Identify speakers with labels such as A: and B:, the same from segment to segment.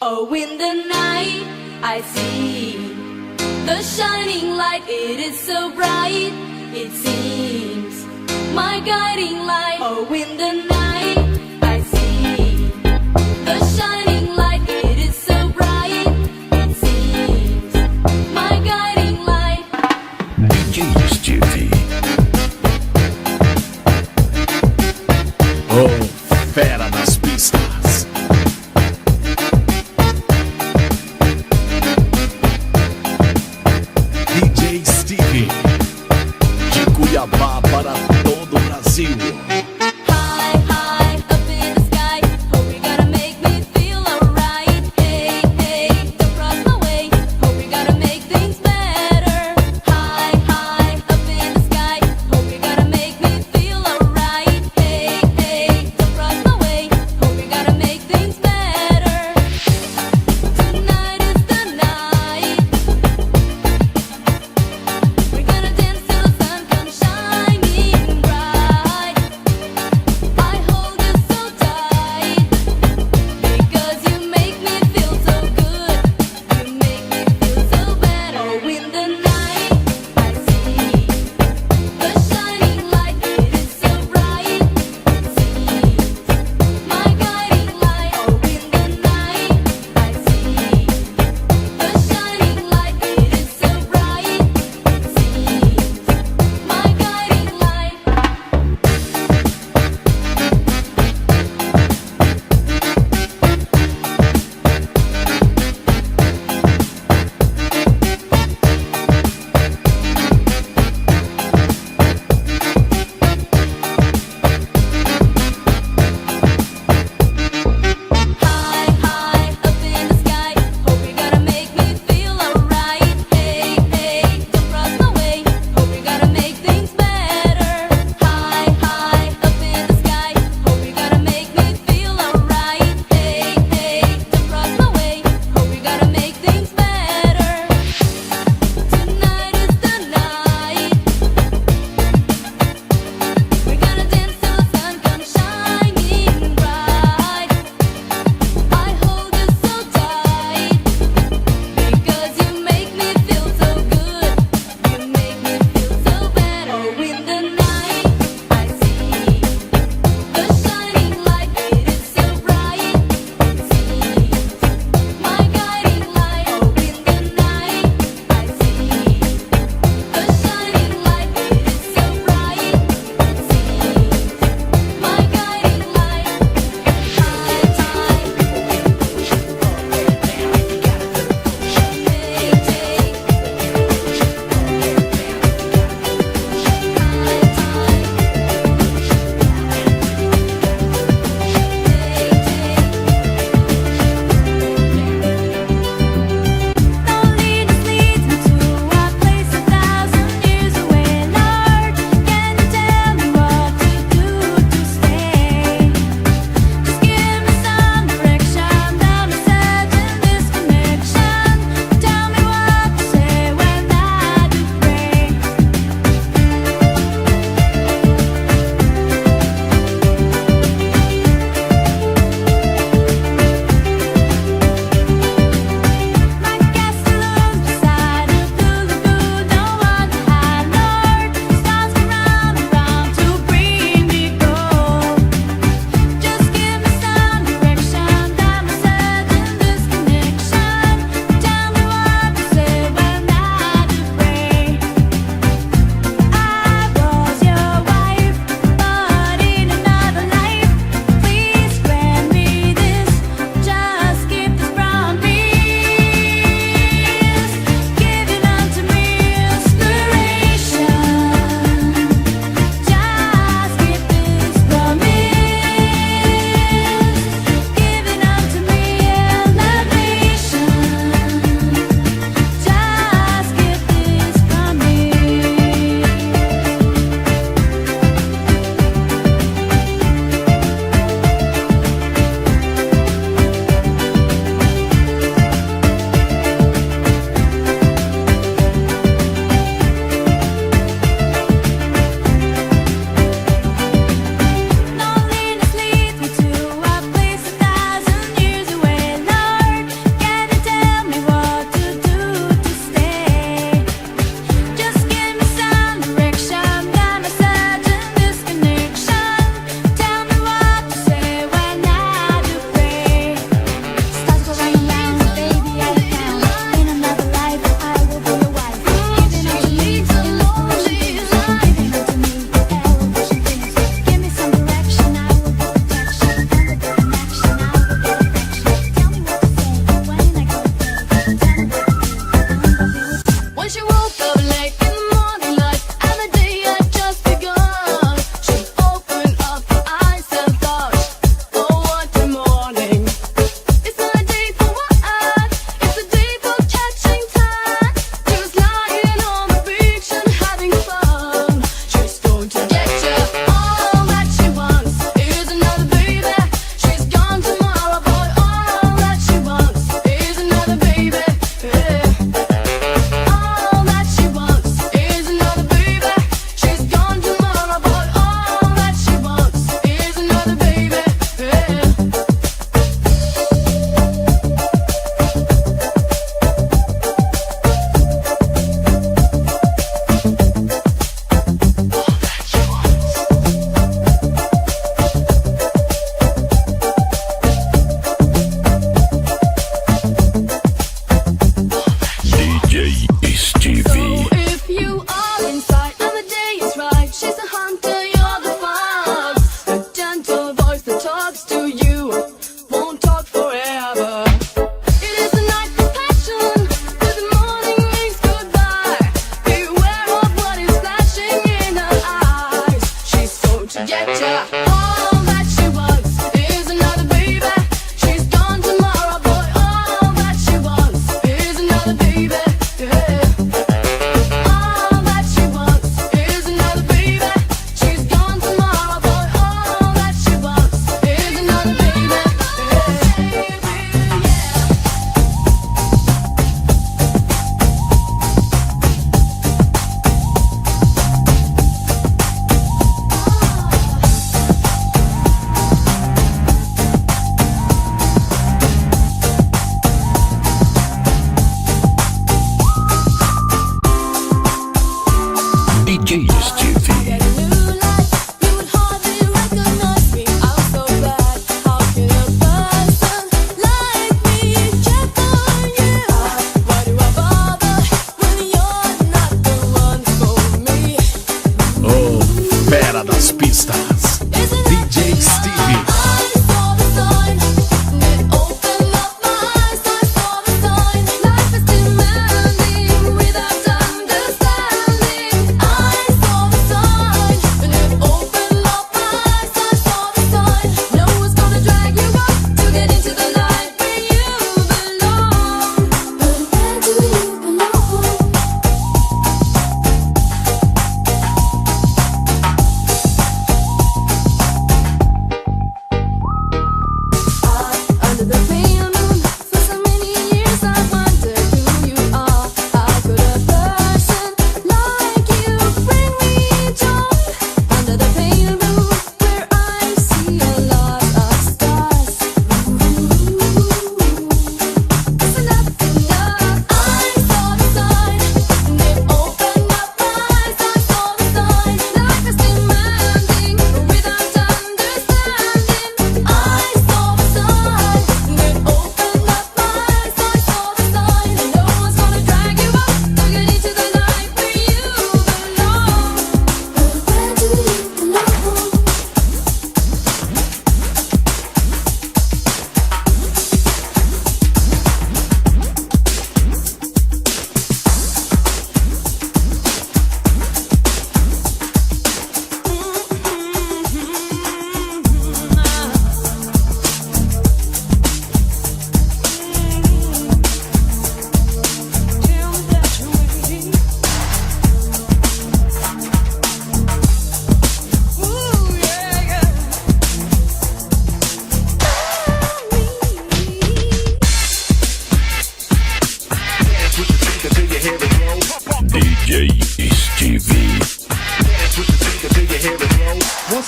A: Oh, in the night I see the shining light. It is so bright, it seems my guiding light. Oh, in the night I see the shining light. It is so bright, it seems my guiding light.
B: DJ Steve. Oh, fera nas pistas. DJ Steve, de Cuiabá para todo o Brasil.
A: High, high,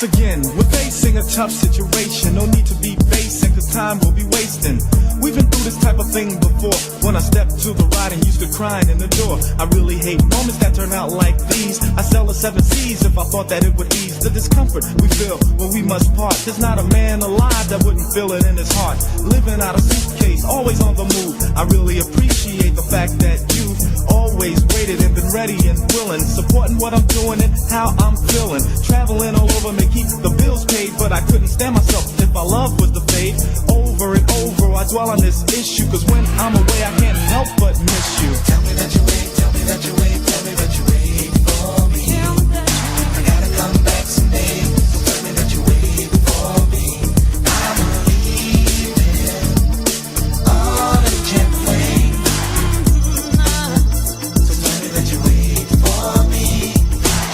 C: Once again, we're facing a tough situation. No need to be facing, cause time will be wasting. We've been through this type of thing before. When I stepped to the right and used to crying in the door. I really hate moments that turn out like these. I sell the 7 C's if I thought that it would ease the discomfort we feel when we must part. There's not a man alive that wouldn't feel it in his heart. Living out a suitcase, always on the move. I really appreciate the fact that you've always waited and been ready and willing, supporting what I'm doing and how I'm feeling. Traveling all over may keep the bills paid, but I couldn't stand myself if my love was the fade. Over and over I dwell on this issue, cause when I'm away I can't help but miss you. Tell me that you wait, tell me that you wait, tell me that you wait for me. I gotta come back someday. Tell me that you wait for me. I'm leaving on a jet plane. So tell me that you wait for me.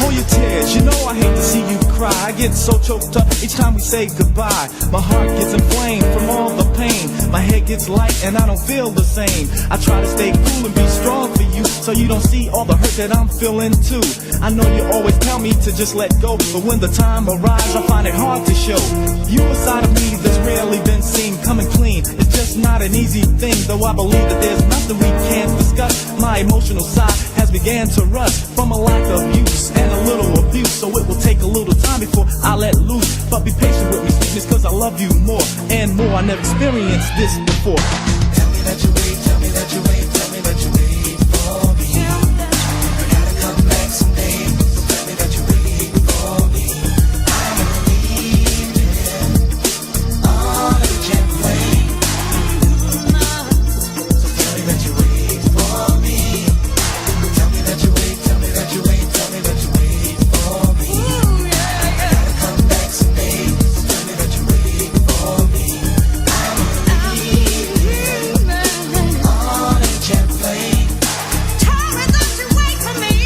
C: Hold your tears, you know I hate to see you cry. I get so choked up each time we say goodbye. My heart gets inflamed from all the pain. My head gets light and I don't feel the same. I try to stay cool and be strong for you, so you don't see all the hurt that I'm feeling too. I know you always tell me to just let go, but when the time arrives I find it hard to show you a side of me that's rarely been seen. Coming clean, it's just not an easy thing, though I believe that there's nothing we can't discuss. My emotional side has began to rust from a lack of use and a little abuse, so it will take a little time before I let loose. But be patient with me, sweetness, cause I love you more and more. I never experienced this before. Tell me that you wait, tell me that you wait, tell me that you wait for me. I gotta come back someday. So tell me that you wait for me. I'm leaving on a jet plane. So tell me that you wait for me. Tell me that you wait, tell me that you wait, tell me that you wait for me. I gotta come back someday. So tell me that you wait for me. I'm leaving on a jet plane.
D: Tell me that you wait for me.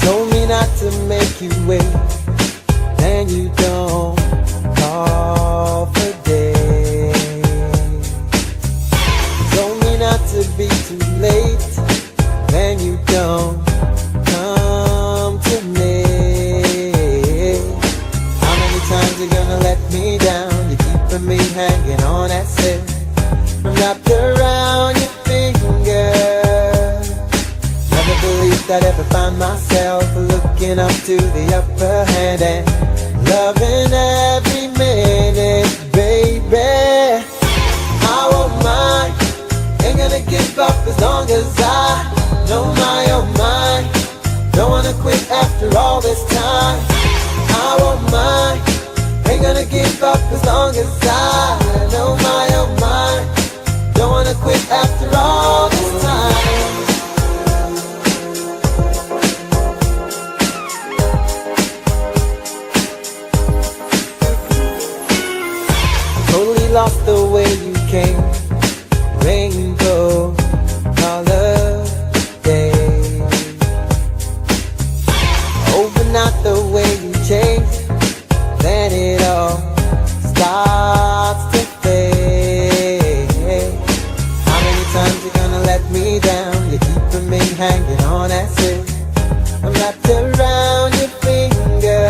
E: Told me not to make you wait, and you don't call for days. Told me not to be too late, and you don't come to me. How many times you gonna let me down? You're keeping me hanging on that silk. I'm wrapped around your finger. Never believed I'd ever find myself looking up to the upper hand and loving every minute, baby. I won't mind, ain't gonna give up as long as I know my own mind. Don't wanna quit after all this time. I won't mind, ain't gonna give up as long as I know my own mind. Don't wanna quit after all this time. Totally lost the way you came, rainbow color day. Oh, but not the way you changed, then it all starts to fade. How many times you gonna let me down? You're keeping me hanging on that silk. I'm wrapped around your finger.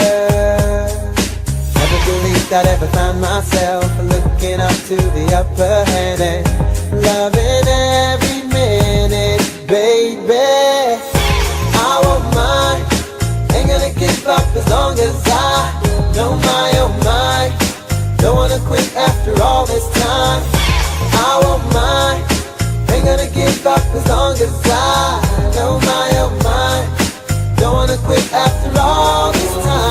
E: Never believed I'd ever find myself looking up to the upper hand and loving every minute, baby. I won't mind, ain't gonna give up as long as I know my own mind. Don't wanna quit after all this time. I won't mind, ain't gonna give up as long as I know my own mind. Don't wanna quit after all this time.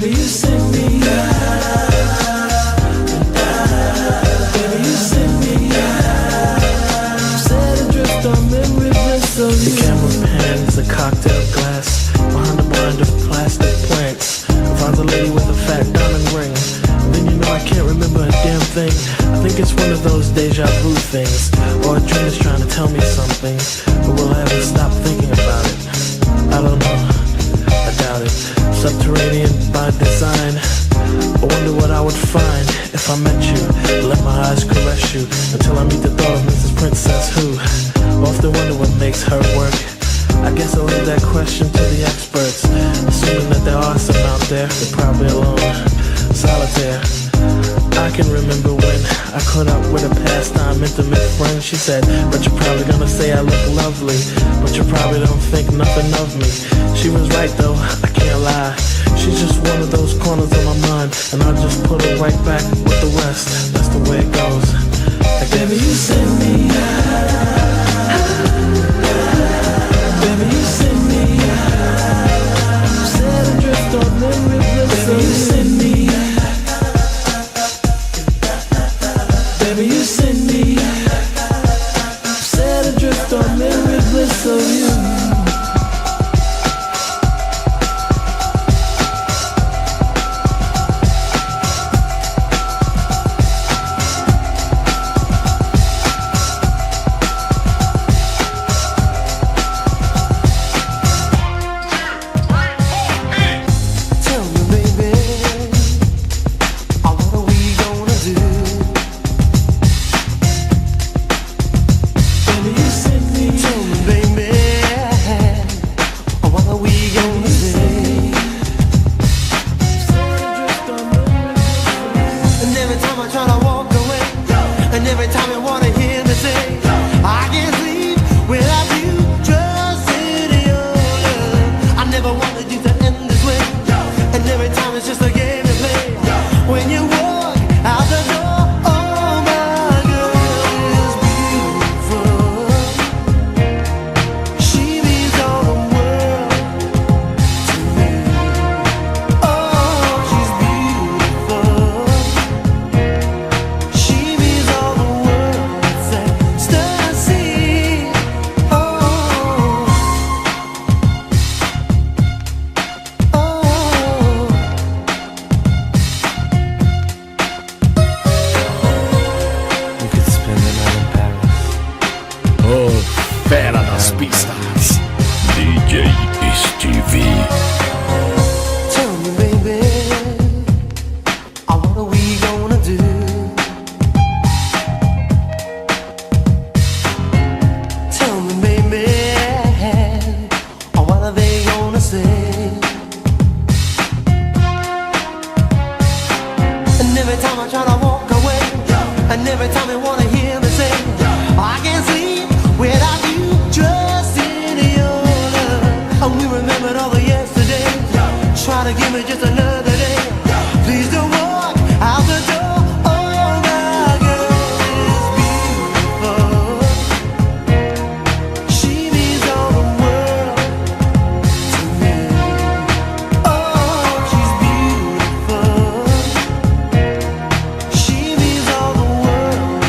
C: Baby, you send me baby, you send me set adrift on memory bliss of you. The camera pans a cocktail glass behind a blind of plastic plants. I found a lady with a fat diamond ring. Then you know I can't remember a damn thing. I think it's one of those deja vu things, or a dream is trying to tell me something, but will I ever stop thinking about it? I don't know, I doubt it. Subterranean by design. I wonder what I would find if I met you. Let my eyes caress you until I meet the thought of Mrs. Princess who often wonder what makes her work. I guess I'll leave that question to the experts, assuming that there are some out there. They're probably alone, solitaire. I can remember when I caught up with a pastime intimate friend. She said, but you're probably gonna say I look lovely, but you probably don't think nothing of me. She was right though, I can't lie. She's just one of those corners of my mind, and I'll just put her right back with the rest. That's the way it goes. Like, baby, you send me baby, you send me set adrift on memory bliss. Baby, you send me baby, you send me set adrift on memory bliss of you.
B: Fera das pistas, DJ Stevie.
F: Tell me, baby, what are we gonna do? Tell me, baby, what are they gonna say? And every time I try to walk away, and every time they wanna hear me say, I can't sleep without you, just in your love. And we remembered all the yesterdays. Try to give me just another day. Please don't walk out the door. Oh, my girl is beautiful. She means all the world to me. Oh, she's beautiful. She means all the world.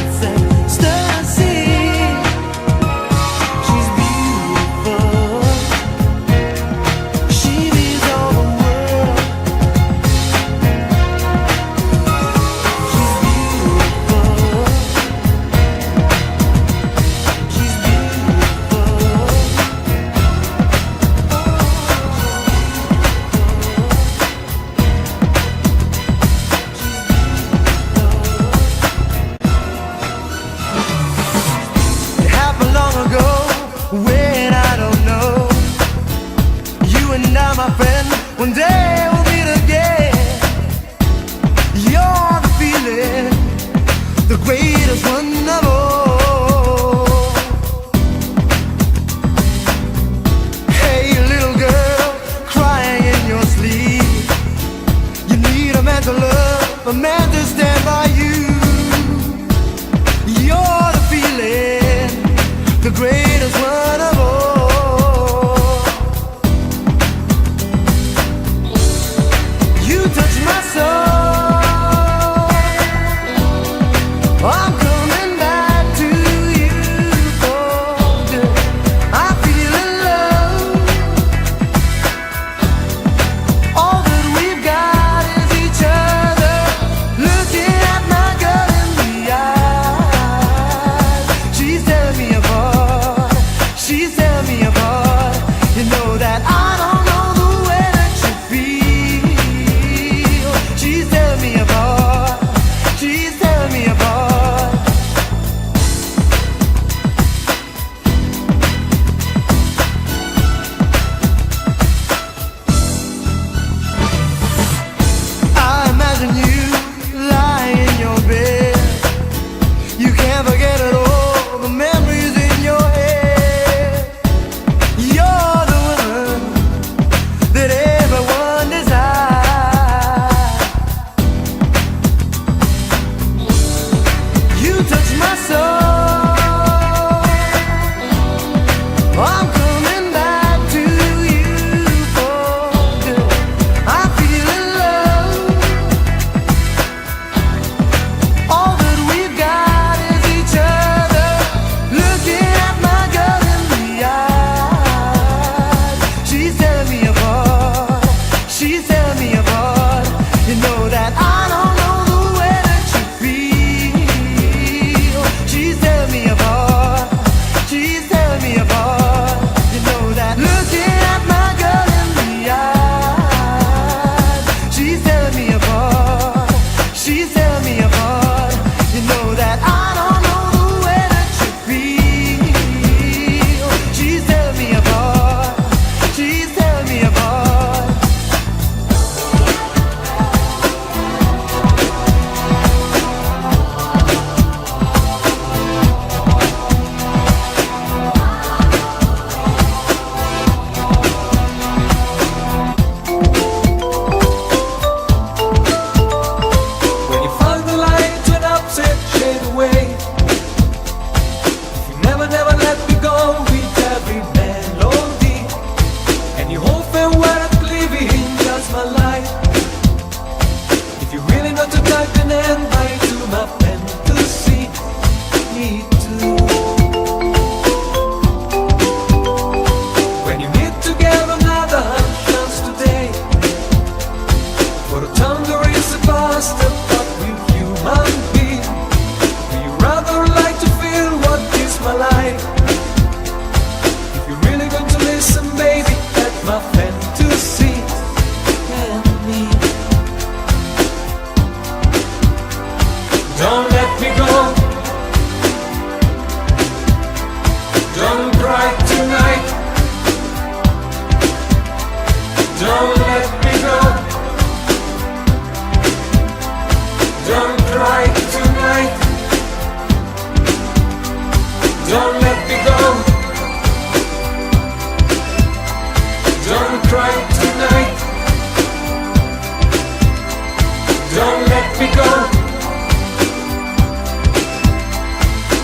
G: me go.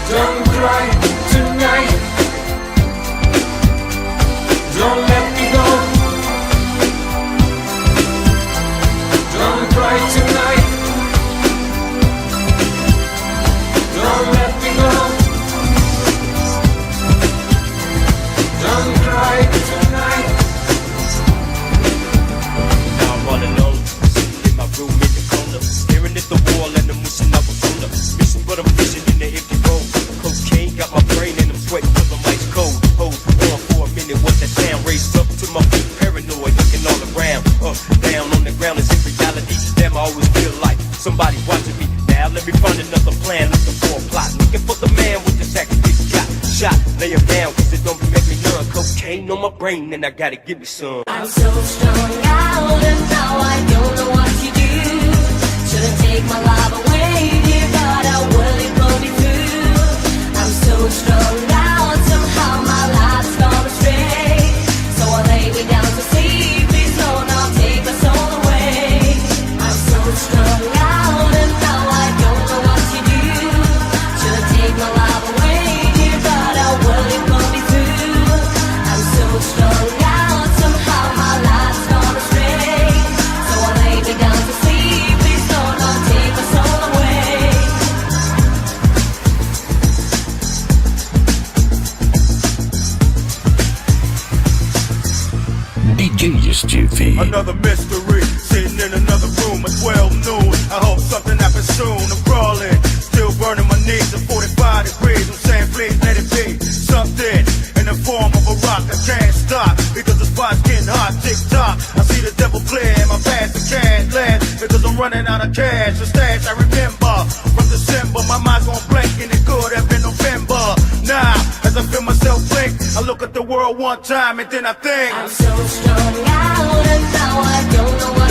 G: Don't cry tonight. Don't let me go. Don't cry tonight. Don't let me go. Don't cry tonight.
B: Now I'm all alone, sitting in my room in the corner, staring at the wall and I'm wishing I was older. Missing what I'm missing in the empty room. Cocaine got my brain and I'm sweating 'cause I'm ice cold. Hold on for a minute, what that sound? Raised up to my feet, paranoid, looking all around. Up, down on the ground, is it reality? Damn, I always feel like somebody watching me. Now let me find another plan, looking for a plot, looking for the man with the sack that got shot. Lay him down 'cause it don't make me numb. Cocaine on my brain and I gotta give me some.
A: I'm so strung out and now I don't know what to do. Shouldn't take my life away, dear God, how will it go me through? I'm so strung out, somehow my life's gone astray. So I lay me down to sleep, please Lord, now take my soul away. I'm so strung out and now I don't know what to do. Shouldn't take my life away, dear God, how will it go me through? I'm so strung out, somehow my life's gone astray. So I lay me down to sleep, please Lord, now take my soul away.
B: DJ Stevie.
C: Another mystery, sitting in another room at 12 noon. I hope something happens soon. I'm crawling, still burning my knees at 45 degrees. I'm saying, please let it be something in the form of a rock that can't stop. Because the spot's getting hot, tick tock. I see the devil clear and my past the can't last. Because I'm running out of cash, the stash I remember from December. My mind's going blank and it could have been November. Now, as I feel myself blink, I look at the world one time and then I think
A: I'm so strung out and now I don't know what